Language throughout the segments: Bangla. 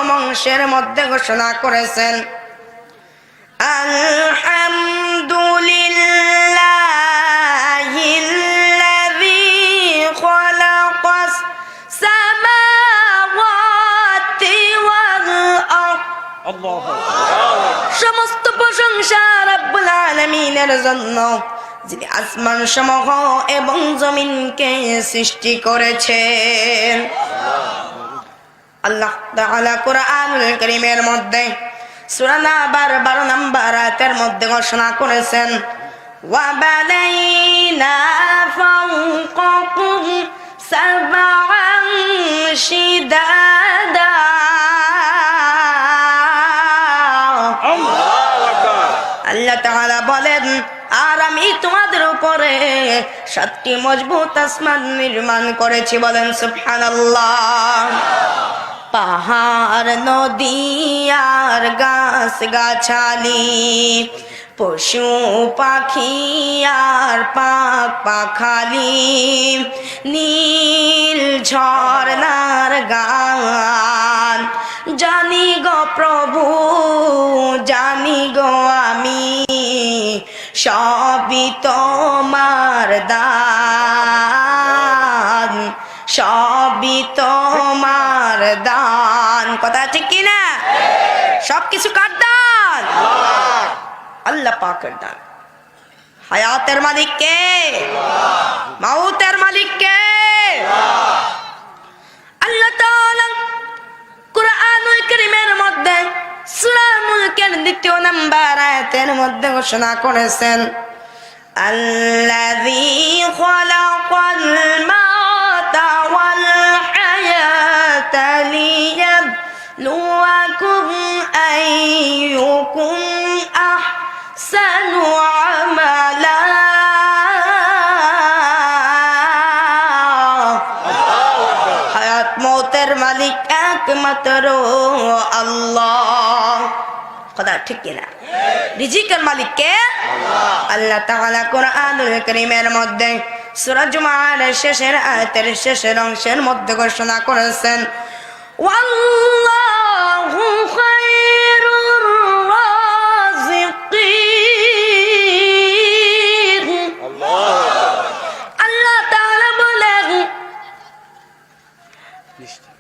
প্রথম অংশের মধ্যে ঘোষণা করেছেন আলহামদুলিল্লাহিল্লাযী খালাকাস সামাওয়াতি ওয়াল আরদ। আল্লাহু আকবার। সমস্ত প্রশংসা রব্বুল আলামিনের জন্য, যিনি আসমান সমূহ এবং জমিনকে সৃষ্টি করেছেন। আল্লাহ তাআলা কুরআনুল কারীমের মধ্যে সূরা নাবার 12 নম্বর আয়াতের মধ্যে ঘোষণা করেছেন ওয়া বানাইনা ফাওকাকুম সাবআন শিদাদা। আল্লাহ তাআলা বলেন, আর আমি তোমাদের উপরে 7টি মজবুত আসমান নির্মাণ করেছি। বলেন সুবহানাল্লাহ। পাহাড়, নদী আর গাছ গাছালি, পশু পাখি আর পাক পাখালি, নীল ঝর্ণার গান, জানি গো প্রভু জানি গো আমি, সবই তোমার দান, সবই তোমার দান। কথা ঠিক কিনা? সবকিছু কার দান? আল্লাহ পাকের দান। হায়াতের মালিক কে? মাউতের মালিক কে? আল্লাহ তাআলা কুরআনুল কারীমের মধ্যে সূরা মুলকের 2 নম্বর আয়াতের মধ্যে ঘোষণা করেছেন আল্লাযী খালাকাল মাউতা ওয়াল হায়াতা লিয়াবলুয়াকুম আইয়ুকুম আহসানু আমালা। হায়াত মৌতের মালিক একমাত্র আল্লাহ। কথা ঠিক কিনা? রিজিকের মালিক কে? আল্লাহ তাআলা কুরআনুল কারীমের মধ্যে সূরা জুমার শেষের আয়াতের শেষের অংশের মধ্যে ঘোষণা করেছেন ওয়াল্লাহু খায়রুর রাযিকিন।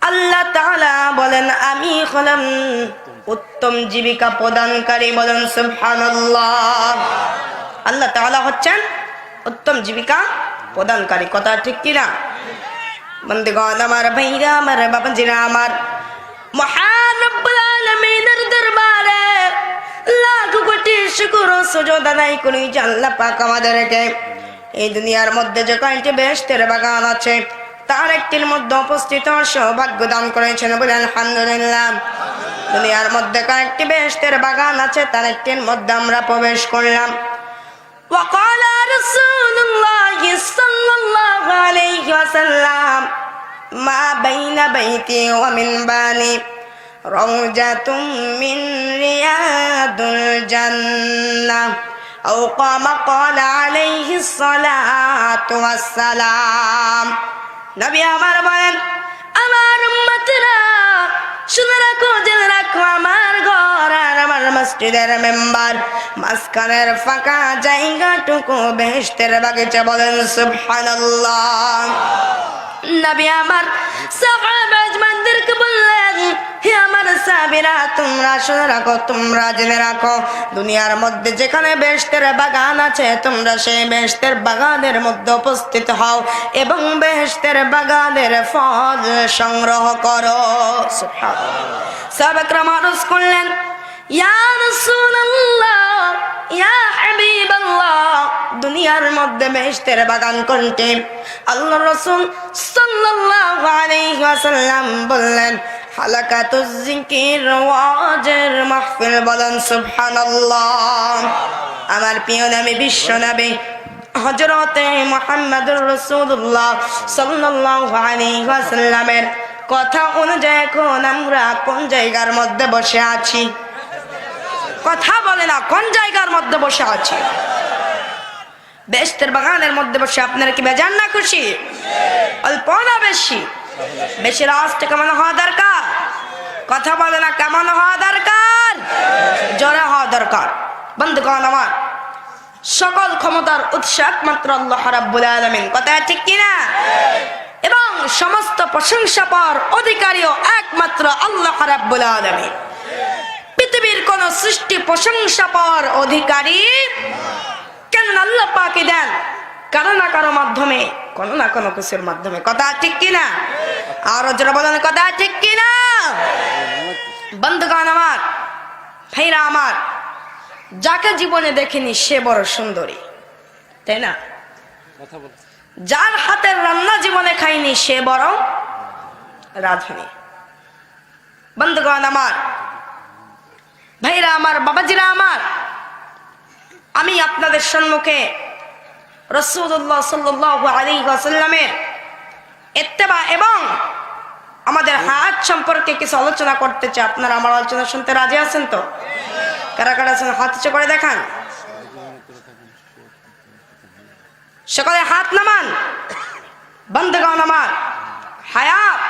আল্লাহ তাআলা বলেন আমি হলাম উত্তম জীবিকা প্রদানকারী। বলেন সুবহানাল্লাহ। আল্লাহ তাআলা হচ্ছেন উত্তম জীবিকা প্রদানকারী। কথা ঠিক কিনা? বন্দেগণ আমার, ভাইরা আমার, বাবাজিরা আমার, মহান রব্বুল আলামিনের দরবারে লাখ কোটি শুকর ও সুজুদ আদায় করি যে আল্লাহ পাক আমাদেরকে এই দুনিয়ার মধ্যে যে কয়টি বেহেশতের বাগান আছে তার একটির মধ্যে উপস্থিত সৌভাগ্য দান করেছেন। বলে আলহামদুলিল্লাহ। দুনিয়ার মধ্যে কয়েকটি বেহেশতের বাগান আছে, তার একটির মধ্যে আমরা প্রবেশ করলাম। وقال رسول الله صلى الله عليه وسلم ما بين بيتي ومنبري روضة من رياض الجنة أو كما قال عليه الصلاة والسلام। নবী আমার বলেন, আমার উম্মতরা শুনে রাখো, জেনে রাখো, আমার ঘর আর আমার মসজিদের মেম্বার মাঝখানের ফাঁকা জায়গাটুকু বেহেশতের বাগিচা। বলেন সুবহানাল্লাহ। নবী আমার সাহাবা আজমানদেরকে বললেন, হে আমার সাহাবীরা, তোমরা শুনে রাখো, তোমরা জেনে রাখো, দুনিয়ার মধ্যে যেখানে বেহেশতের বাগান আছে তোমরা সেই বেহেশতের বাগানের মধ্যে উপস্থিত হও এবং বেহেশতের বাগানের ফল সংগ্রহ করো। সুবহানাল্লাহ। সাহাবা کرام আরজ করলেন, ইয়া রাসূলুল্লাহ, ইয়া হাবিবাল্লাহ, দুনিয়ার মধ্যে বেহেশতের বাগান কোনটি? আল্লাহর রাসূল সাল্লাল্লাহু আলাইহি ওয়াসাল্লাম বললেন, হালাকাতুজ জিকির ওয়াজের মাহফিল। বলেন সুবহানাল্লাহ। আমার প্রিয় নবী, বিশ্ব নবী হযরতে মুহাম্মদুর রাসূলুল্লাহ সাল্লাল্লাহু আলাইহি ওয়াসাল্লামের কথা অনুযায়ী এখন আমরা কোন জায়গার মধ্যে বসে আছি? কথা বলে না, কোন জায়গার মধ্যে বসে আছি? বেহেশতের বাগানের মধ্যে বসে আপনারা কি বেজান না খুশি? অল্প না বেশি? বেশির আওয়াজটা কেমন হওয়া দরকার? কথা বলে না, কেমন হওয়া দরকার? জোরে হওয়া দরকার। বন্ধুগণ আমার, সকল ক্ষমতার উৎস একমাত্র আল্লাহ রাব্বুল আলামিন, কথা ঠিক কিনা? এবং সমস্ত প্রশংসা পাওয়ার অধিকারীও একমাত্র আল্লাহ রাব্বুল আলামিন। পৃথিবীর কোন সৃষ্টি প্রশংসা পাওয়ার অধিকারী কেন? আল্লাহ পাকই দেন কারো না কারো মাধ্যমে, কোনো না কোনো কিছুর মাধ্যমে, কথা ঠিক কিনা? আরো যারা বলেন কথা ঠিক কিনা? বন্ধুগণ আমার, ভাইরা আমার, যাকে জীবনে দেখিনি সে বড় সুন্দরী, তাই না? যার হাতের রান্না জীবনে খাইনি সে বড় রাধুনী। বন্ধুগণ আমার, ভাইরা আমার, বাবাজিরা আমার, আমি আপনাদের সম্মুখে রাসূলুল্লাহ সাল্লাল্লাহু আলাইহি ওয়াসাল্লামের ইত্তেবা এবং আমাদের হায়াত সম্পর্কে কিছু আলোচনা করতে চাই। আপনারা আমার আলোচনা শুনতে রাজি আছেন তো? কারা কারা আছেন হাত উঁচু করে দেখান, সকলে হাত নামান। বন্ধুগণ আমার, হায়াত,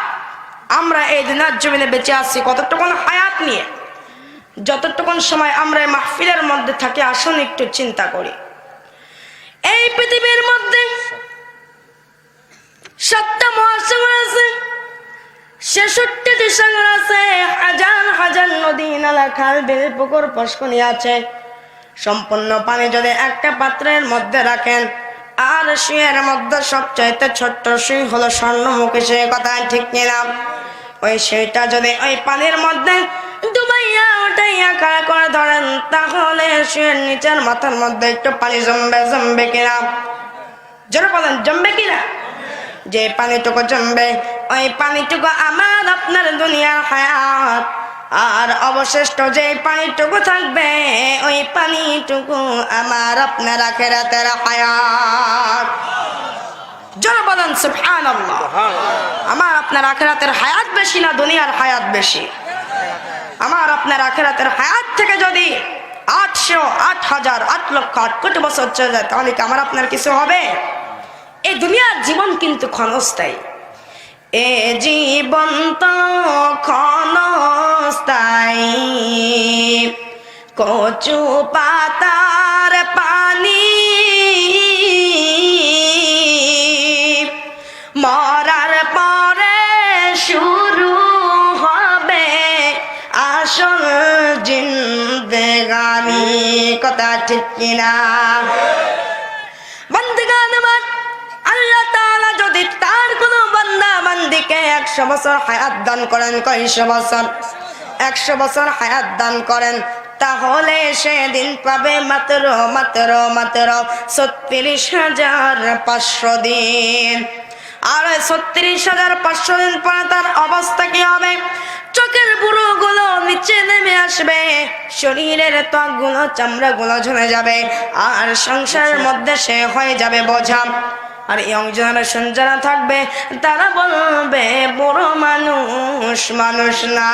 আমরা এই দুনিয়ার জমিনে বেঁচে আছি কতটুকুন হায়াত নিয়ে? যতটুকুন সময় আমরা এই মাহফিলের মধ্যে থাকি, আসুন একটু চিন্তা করি। এই পৃথিবীর মধ্যে 7টা মহাসাগর আছে, 66টি সাগর আছে, হাজার হাজার নদী, নালা, খাল, বিল, পুকুর, পুষ্করিণী আছে। সম্পূর্ণ পানি যদি একটা পাত্রের মধ্যে রাখেন, আর সুয়ের মধ্যে সবচাইতে ছোট্ট সুই হলো স্বর্ণমুখী, সে কথা ঠিক কিনা? ওই সুইটা যদি ওই পানির মধ্যে ডুবাইয়া উঠাইয়া কারা করে ধরেন, তাহলে সুয়ের নিচের মাথার মধ্যে একটু পানি জমবে কিনা? জোরে বলেন, জমবে কিনা? যে পানিটুকু জমবে, ওই পানিটুকু আমার আপনার দুনিয়ার হায়াত। আর অবশিষ্ট যে পানিটুকু থাকবে, ওই পানিটুকু আমার আপনার আখিরাতের হায়াত। জোরে বলেন সুবহানাল্লাহ। আমার আপনার আখিরাতের হায়াত বেশি না দুনিয়ার হায়াত বেশি? আমার আপনার আখিরাতের হায়াত থেকে যদি 800, 8000, 8 লক্ষ, 8 কোটি বছর চলে যায়, তাহলে কি আমার আপনার কিছু হবে? এই দুনিয়ার জীবন কিন্তু ক্ষণস্থায়ী। এ জীবন তো ক্ষণস্থায়ী, কচু পাতার পানি, মরার পরে শুরু হবে আসল জিন্দেগানি, কথা ঠিক কিনা? বন্ধুগণ আমার, আল্লাহ তাআলা যদি তার কোন বান্দা বান্দিকে 100 বছর হায়াত দান করেন, কয়শো বছর? 100 বছর হায়াত দান করেন, তাহলে সেদিন পাবে মাত্র 36,500 দিন। আর 36,500 দিন পরে তার অবস্থা কি হবে? চোখের বুড়োগুলো নিচে নেমে আসবে, শরীরের ত্বকগুলো, চামড়াগুলো ঝরে যাবে, আর সংসারের মধ্যে সে হয়ে যাবে বোঝা। আর ইয়ং জেনারেশন যারা থাকবে তারা বলবে বড় মানুষ মানুষ না,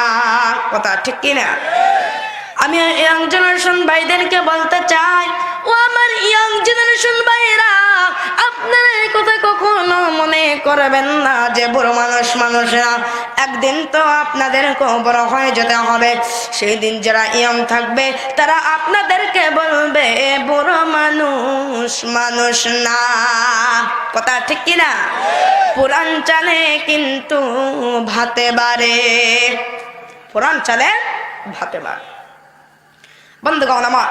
কথা ঠিক কিনা? আমি ইয়ং জেনারেশন ভাইদেরকে বলতে চাই, ও আমার ইয়ং জেনারেশন ভাইরা, আপনারা এই কথা কখনো মনে করবেন না যে বড় মানুষ মানুষরা। একদিন তো আপনাদেরকেও বড় হয়ে যেতে হবে। সেই দিন যারা ইয়ং থাকবে তারা আপনাদেরকে বলবে বড় মানুষ মানুষ না, কথা ঠিক কিনা? পুরান চালে কিন্তু ভাতে বাড়ে, পুরান চালে ভাতে বাড়ে। বন্ধুগণ আমার,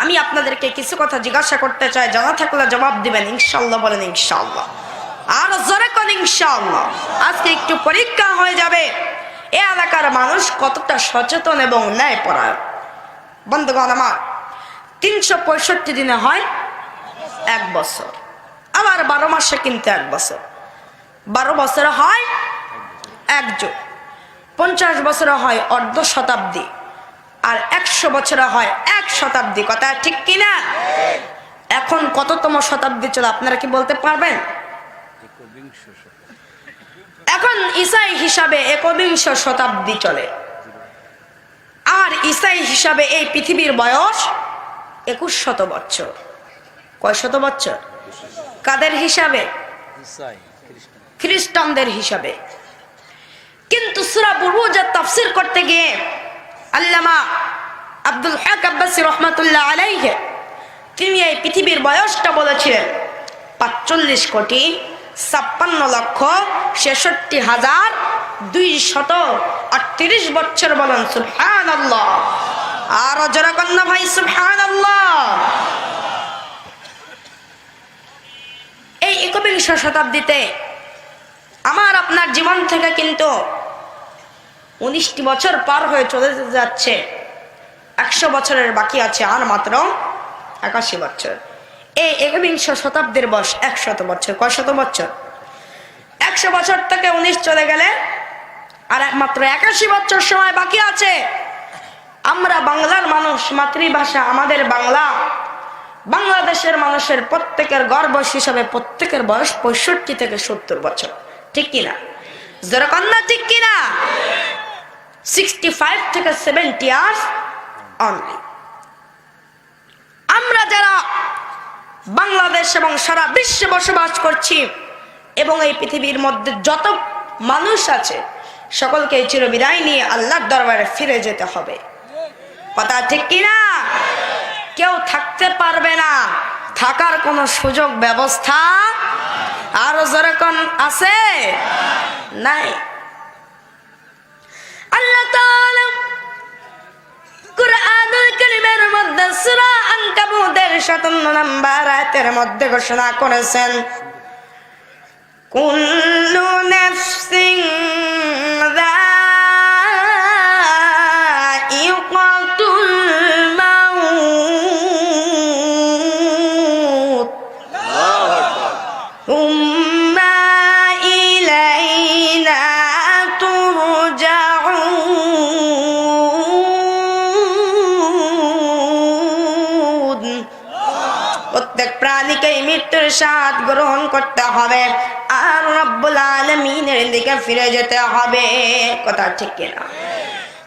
আমি আপনাদেরকে কিছু কথা জিজ্ঞাসা করতে চাই, জানা থাকলে জবাব দিবেন ইনশাআল্লাহ। বলেন ইনশাআল্লাহ, আর জোরে কোন ইনশাআল্লাহ। আজকে একটু পরীক্ষা হয়ে যাবে এই এলাকার মানুষ কতটা সচেতন এবং ন্যায়পরায়ণ। বন্ধুগণ আমার, 365 দিনে হয় 1 বছর, আবার 12 মাসে কিন্তু 1 বছর, 12 বছরে হয় 1 যুগ, 50 বছরে হয় অর্ধ শতাব্দী, আর 100 বছরে হয় 1 শতাব্দী, কথা ঠিক কিনা? এখন কততম শতাব্দী চলে আপনারা কি বলতে পারবেন? এখন ঈসাই হিসাবে 21 শতাব্দী চলে, আর ঈসাই হিসাবে এই পৃথিবীর বয়স 2100 বছর। কয় শত বছর? কাদের হিসাবে? খ্রিস্টানদের হিসাবে। কিন্তু সূরা বুরুজের তাফসীর করতে গিয়ে আল্লামা আব্দুল হক আব্বাসী রাহমাতুল্লাহ আলাইহি তিনি এই পৃথিবীর বয়সটা বলেছিলেন 45,56,238 বছর। বলেন সুবহানাল্লাহ। আর যারা কন্যা ভাই সুবহানাল্লাহ। এই 21 শতাব্দীতে আমার আপনার জীবন থেকে কিন্তু 19টি বছর পার হয়ে চলে যাচ্ছে। 100 বছরের বাকি আছে আর মাত্র 81 বছর। এই 21 শতাব্দীর বয়স 100 বছর। কয় শত বছর? 100 বছর থেকে 19 চলে গেলে আর মাত্র 81 বছর সময় বাকি আছে। আমরা বাংলার মানুষ, মাতৃভাষা আমাদের বাংলা, বাংলাদেশের মানুষের প্রত্যেকের গর্ব হিসাবে প্রত্যেকের বয়স 65 থেকে 70 বছর। ঠিক কিনা? যারা কন্যা ঠিক কিনা? 65 থেকে 70 ইয়ার্স অনলি। আমরা যারা বাংলাদেশ এবং সারা বিশ্বে বসবাস করছি এবং এই পৃথিবীর মধ্যে যত মানুষ আছে সকলকে চিরবিদায় নিয়ে আল্লাহর দরবারে ফিরে যেতে হবে। কথা ঠিক কিনা? কেউ থাকতে পারবে না, থাকার কোনো সুযোগ ব্যবস্থা আরো যেরকম আছে নাই। আল্লাহ তাআলা কুরআনুল কারীমের মধ্যে সূরা আনকাবুতের 57 নম্বর আয়াতের মধ্যে ঘোষণা করেছেন, কুল্লু নাফসিন যায়িকাতুল মাউত সুম্মা ইলাইনা তুরজাউন। প্রত্যেক প্রাণীকে মৃত্যুর স্বাদ গ্রহণ করতে হবে আর রব্বুল আলামিনের দিকে ফিরে যেতে হবে। কথা ঠিক কিনা?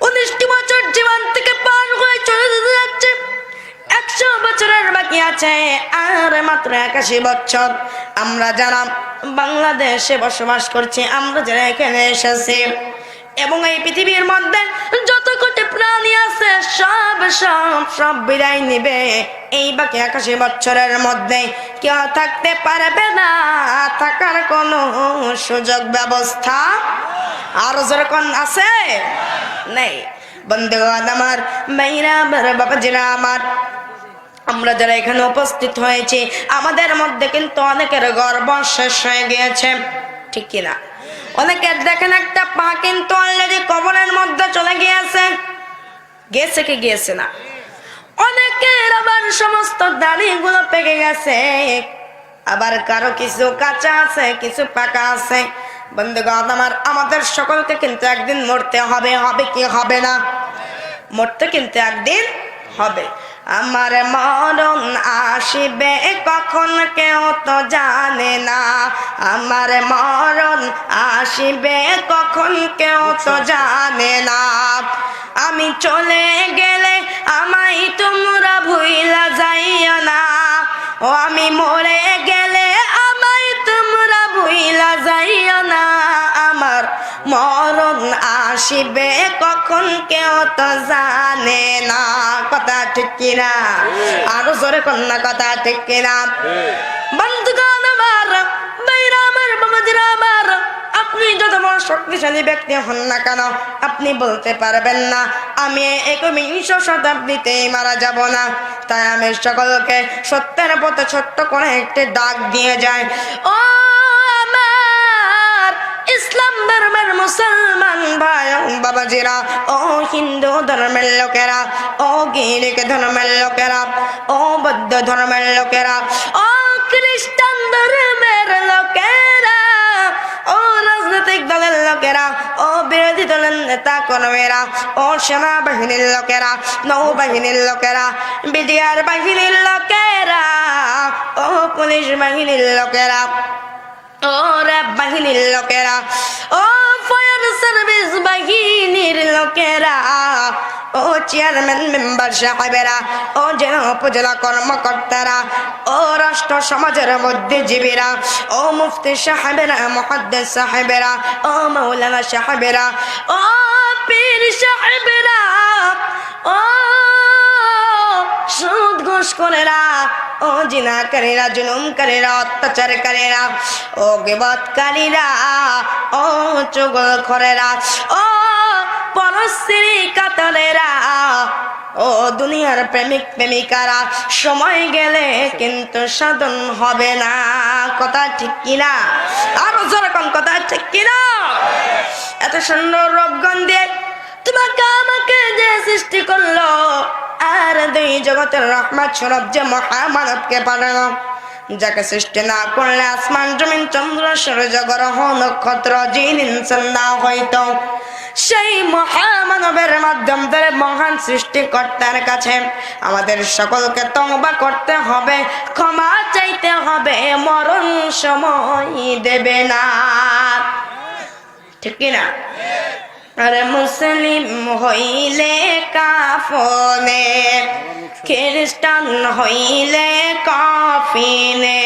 19টি বছর জীবন থেকে পার হয়ে চলে যাচ্ছে। 100 বছরের বাকি আছে আর মাত্র 81 বছর। আমরা যারা বাংলাদেশে বসবাস করছি, আমরা যারা এখানে এসেছি এবং এই পৃথিবীর মধ্যে যত কোটি প্রাণী আছে সব বিদায় নিবে। এই বাকি 81 বছরের মধ্যে কেউ থাকতে পারবে না, থাকার কোনো সুযোগ ব্যবস্থা আর যেরকম আছে নেই। বন্ধুগণ আমার, ভাইরা আমার, বাবাজিরা আমার, আমরা যারা এখানে উপস্থিত হয়েছি আমাদের মধ্যে কিন্তু অনেকের গর্ব শেষ হয়ে গিয়েছে। ঠিক কিনা? অনেকের দেখেন একটা পা কিন্তু অলরেডি কবরের মধ্যে চলে গিয়েছে। গেছে কি গিয়েছে না? অনেকের আবার সমস্ত দাড়িগুলো পেকে গেছে, আবার কারো কিছু কাঁচা আছে, কিছু পাকা আছে। বন্ধুগণ আমার, আমাদের সকলকে কিন্তু একদিন মরতে হবে। হবে কি হবে না? মরতে কিন্তু একদিন হবে। আমার মরণ আসিবে কখন কেউ তো জানে না, আমার মরণ আসিবে কখন কেউ তো জানে না। আমি চলে গেলে আমায় তোমরা ভুইলা যাইও না, ও আমি মরে গেলে আমায় তোমরা ভুইলা যাইও না। আমার মরণ আসিবে কখন কেউ তো জানে না। কথা ঠিক কিনা? আরো জোরে কন্যা কথা ঠিক কিনা? বন্ধুগণ আমার, ভাইরা আমার, বাবাজিরা আমার, আপনি যত বড় শক্তিশালী ব্যক্তি হন না কেন আপনি বলতে পারবেন না আমি 21 শতাব্দীতেই মারা যাব না। তাই আমি সকলকে সত্যের পথে ছোট্ট করে একটি ডাক দিয়ে যাই। ও আমার ইসলাম ধর্মের মুসলমান ভাই বাবাজিরা, ও হিন্দু ধর্মের লোকেরা, ও গ্রিক ধর্মের লোকেরা, ও বৌদ্ধ ধর্মের লোকেরা, ও খ্রিস্টান ধর্মের লোকেরা, ও রাজনৈতিক দলের লোকেরা, ও বিরোধী দলের নেতা কর্মীরা, ও সেনাবাহিনীর লোকেরা, নৌবাহিনীর লোকেরা, বিডিআর বাহিনীর লোকেরা, ও পুলিশ বাহিনীর লোকেরা, ও র্যাব বাহিনীর লোকেরা, ও ফায়ার সার্ভিস বাহিনীর লোকেরা, ও ও চেয়ারম্যান মেম্বার সাহেবেরা, ও জেলা উপজেলা কর্মকর্তারা, ও রাষ্ট্র সমাজের মধ্যজীবীরা, ও মুফতি সাহেবেরা, মুহাদ্দিস সাহেবেরা, ও মাওলানা সাহেবেরা, ও পীর সাহেবেরা, ও সুদ ঘুষখোরেরা, ও জিনাকারীরা, জুলুমকারীরা, অত্যাচারকারীরা, ও গীবতকারীরা, ও চুগলখোরেরা, ও পরস্ত্রী কাতরেরা, ও দুনিয়ার প্রেমিক প্রেমিকারা, সময় গেলে কিন্তু সাধন হবে না। কথা ঠিক কিনা? আরো যেরকম কথা ঠিক কিনা? এত সুন্দর রূপগুণ দিয়ে তোমাকে আমাকে যে সৃষ্টি করলো, আর দুই জগতের রহমত স্বরূপ যে মহামানবকে পাঠানো, যাকে সৃষ্টি না করলে আসমান জমিন চন্দ্র সূর্য গ্রহ নক্ষত্র জিন ইনসান না হইতো, সেই মহামানবের মাধ্যম ধরে মহান সৃষ্টিকর্তার কাছে আমাদের সকলকে তওবা করতে হবে, ক্ষমা চাইতে হবে, মরণ সময় দেবে না। ঠিক কিনা? আরে মুসলিম হইলে কাফনে, খ্রিস্টান হইলে কফিনে,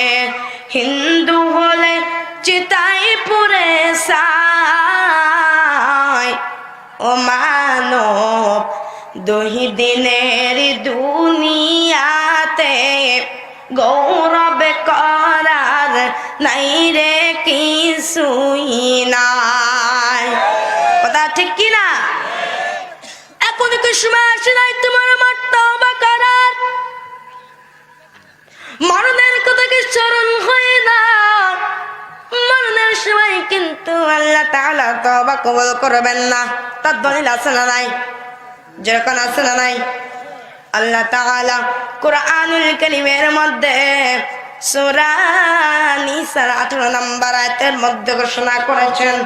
হিন্দু হলে চিতাই পুরে সাই, ও মানব দুই দিনের দুনিয়াতে গৌরব করার নাই রে কিছুই নাই। কথা ঠিক কিনা? এখন কি সময় আসে নাই তোমার আমার তওবা করার? মরণের কথা কি স্মরণ হয় না? মরণের সময় কিন্তু আল্লাহ তাআলা তওবা কবুল করবেন না। তার দলিল আছে না নাই? যেরকম আছে না নাই? আল্লাহ তাআলা কুরআনুল কারীমের মধ্যে সূরা নিসার 18 নম্বর আয়াতের মধ্যে ঘোষণা করেছেন,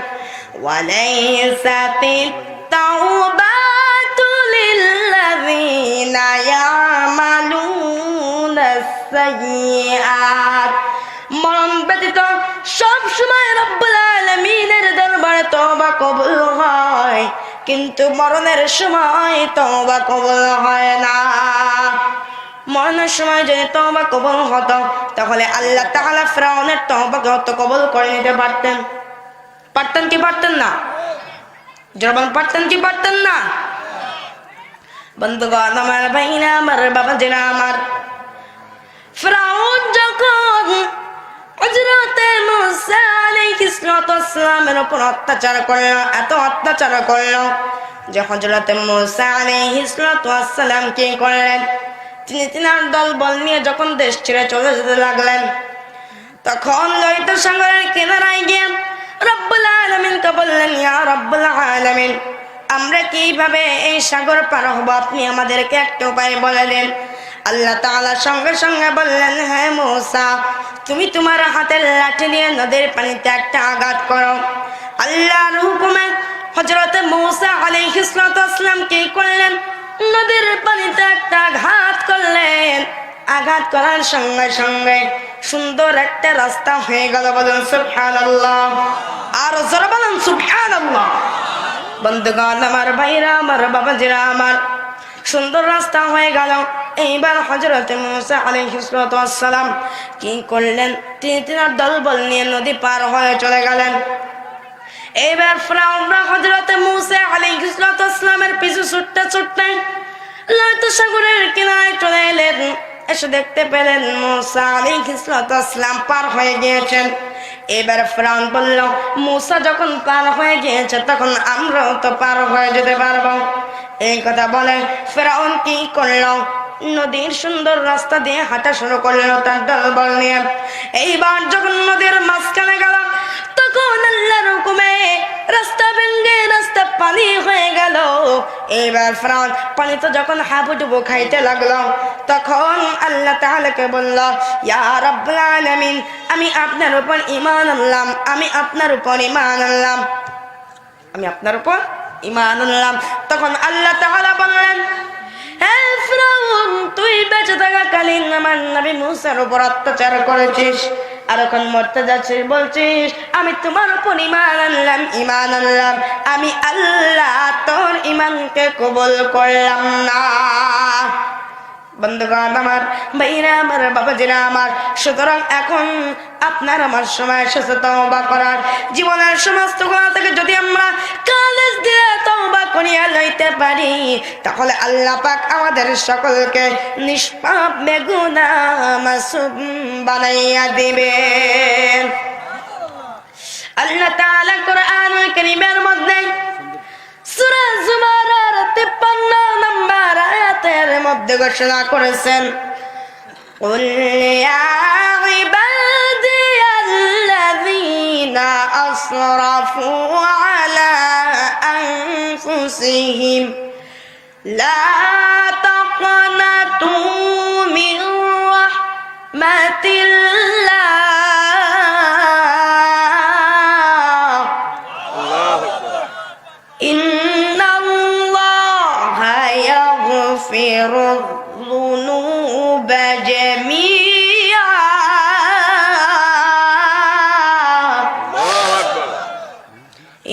ওয়ালাইসাতিত তাওবাতু লিল্লাযিনা ইয়ামালুনাস সাইয়্যাত। মরণ ব্যতীত সব সময় রব্বুল আলামিনের দরবারে তওবা কবুল হয়, কিন্তু মরণের সময় তওবা কবুল হয় না। মরণের সময় যদি তওবা কবুল হতো, তাহলে আল্লাহ তাআলা ফিরআউনের তওবাকে হয়তো কবুল করে নিতে পারতেন। পারতেন কি পারতেন না? জবান পারতেন কি পারতেন না? বন্ধুগণ আমার, ভাইরা আমার, বাবাজিরা আমার, ফিরআউন যখন হযরতে মুসা আলাইহিস সালামের উপর অত্যাচার করলো, এত অত্যাচার করলো যে হযরতে মুসা আলাইহিস সালাম কি করলেন? তিনি তিনার দল বল নিয়ে যখন দেশ ছেড়ে চলে যেতে লাগলেন, তখন লোহিত সাগরের কিনারায় গিয়ে রব্বুল আলামিনকে বললেন, ইয়া রব্বুল আলামিন, আমরা কিভাবে এই সাগর পার হব? আপনি আমাদেরকে একটা উপায় বলে দেন। আল্লাহ তাআলা সঙ্গে সঙ্গে বললেন, হ্যাঁ মুসা, তুমি তোমার হাতের লাঠি নিয়ে নদীর পানিতে একটা আঘাত করো। আল্লাহর হুকুমে হযরত মুসা আলাইহিস সালাম কি করলেন? নদীর পানিতে একটা আঘাত করলেন। আঘাত করার সঙ্গে সঙ্গে সুন্দর একটা রাস্তা হয়ে গেল। বলুন সুবহানাল্লাহ। আর জোরে বলুন সুবহানাল্লাহ। বন্ধুগণ আমার, ভাইরা আমার, বাবাজিরা আমার, সুন্দর রাস্তা হয়ে গেল। এইবার হযরত মুসা আলাইহিস সালাম কি করলেন? তিনি তিনার দলবল নিয়ে নদী পার হয়ে চলে গেলেন। এইবার ফিরআউনরা হযরত মুসা আলাইহিস সালামের পিছু ছুটতে ছুটতে লোহিত সাগরের কিনারায় চলে এলেন। এসে দেখতে পেলেন মুসা আলাইহিস সালাম পার হয়ে গিয়েছেন। এবার ফিরআউন বলল, মুসা যখন পার হয়ে গিয়েছে, তখন আমরাও তো পার হয়ে যেতে পারবো। এই কথা বলে ফিরআউন কি করলো? নদীর সুন্দর রাস্তা দিয়ে হাঁটা শুরু করলো তার দলবল নিয়ে। এইবার যখন নদীর মাঝখানে গেল, তখন আল্লাহর হুকুমে রাস্তা ভেঙে রাস্তা পানি হয়ে গেল। এইবার ফিরআউন পানিতে যখন হাবুডুবু খাইতে লাগলো, তখন আল্লাহ তাআলাকে বলল, ইয়া রাব্বুল আলামিন, আমি আপনার উপর ঈমান আনলাম, আমি আপনার উপর ঈমান আনলাম, আমি আপনার উপর ঈমান আনলাম। তখন আল্লাহ তাআলা বললেন, হে ফিরআউন, তুই বেঁচে থাকাকালীন আমার নবী মুসার উপর অত্যাচার করেছিস, আর এখন মরতে যাচ্ছিস, বলছিস আমি তোমার উপর ঈমান আনলাম, আমি আল্লাহ তোর ঈমানকে কবুল করলাম না। বন্ধুগণ আমার, ভাইরা আমার, বাবাজিরা আমার, সুতরাং এখন আপনার আমার সময় এসেছে তওবা করার। জীবনের সমস্ত গুনাহ থেকে যদি আমরা খালেস দিয়ে তওবা করিয়া লইতে পারি, তাহলে আল্লাহ পাক আমাদের সকলকে নিষ্পাপ বেগুনাহ মাসুম বানাইয়া দিবেন। আল্লাহ তাআলা কোরআনুল কারীমের মধ্যে সূরা জুমারের 53 নম্বর আয়াতের মধ্যে ঘোষণা করেছেন, কুল ইয়া ইবাদিয়াল্লাযীনা আসরাফু আলা আনফুসিহিম লা তাকনাতু মির রাহমাতিল্লাহ يغفر الذنوب جميعا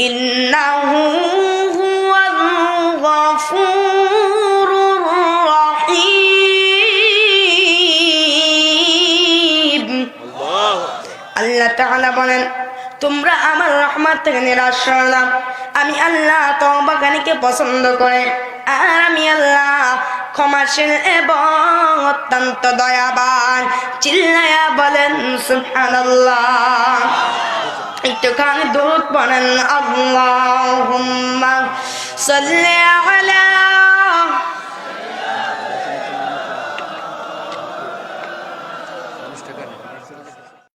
إنه هو الغفور الرحيم আল্লাহ তাআলা বলেন, তোমরা আমার রহমত থেকে নিরাশ হও, আমি আল্লাহ তওবাকারীকে পছন্দ করে, আর আমি আল্লাহ ক্ষমাশীল এবং অত্যন্ত দয়াবান। চিল্লায়া বলেন সুবহানাল্লাহ। একটুখানি দরুদ পড়েন, আল্লাহুম্মা সাল্লি আলা